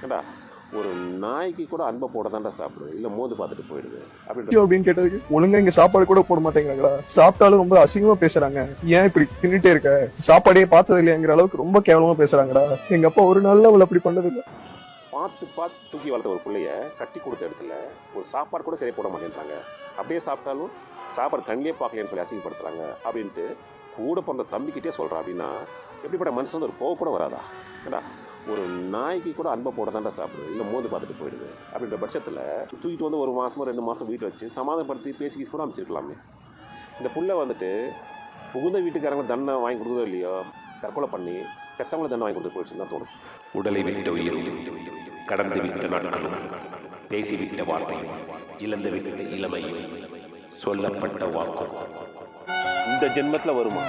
ஏண்டா ஒரு நாய்க்கு கூட அன்பை போட தாண்டா சாப்பிடுது, இல்லை மோந்து பார்த்துட்டு போயிடுது அப்படின்னு கேட்டதுக்கு ஒழுங்கா இங்க சாப்பாடு கூட போட மாட்டேங்கிறாங்களா, சாப்பிட்டாலும் ரொம்ப அசிங்கமா பேசுறாங்க, ஏன் இப்படி தின்னுட்டே இருக்க, சாப்பாடே பார்த்தது இல்லையாங்கிற அளவுக்கு ரொம்ப கேவலமா பேசுறாங்கடா. எங்க அப்பா ஒரு நாள்ல அவளை அப்படி பண்ணது இல்லை. பார்த்து பார்த்து தூக்கி வளர்த்த ஒரு பிள்ளைய கட்டி கொடுத்த இடத்துல ஒரு சாப்பாடு கூட சரியாக போட மாட்டேன்றாங்க. அப்படியே சாப்பிட்டாலும் சாப்பாடு கண்ணிலே பார்க்கலன்னு சொல்லி அசிங்கப்படுத்துறாங்க அப்படின்ட்டு கூட பிறந்த தம்பிக்கிட்டே சொல்கிறான். அப்படின்னா எப்படிப்பட்ட மனுஷன் ஒரு கோவப்பட வராதா? ஏண்டா ஒரு நாய்க்கு கூட அன்பை போட தாண்டா சாப்பிடுது, இல்லை மோந்து பார்த்துட்டு போயிடுது அப்படின்ற பட்சத்தில் தூக்கிட்டு வந்து ஒரு மாதமோ 2 மாதம் வீட்டில் வச்சு சமாதானப்படுத்தி பேசி கூட அமைச்சிருக்கலாமே. இந்த புள்ள வந்துட்டு புகுந்த வீட்டுக்காரங்க தண்டனை வாங்கி கொடுக்குதோ இல்லையோ, தற்கொலை பண்ணி பெற்றவங்களை தண்டனை வாங்கி கொடுத்து போயிடுச்சுன்னு தான் தோணும். உடலை விட்ட உயிரும், கடந்து விட்ட நாட்களும், பேசிவிட்ட வார்த்தையும், இழந்து விட்ட இளமையும், சொல்லப்பட்ட வாக்கும் இந்த ஜென்மத்தில் வருமா?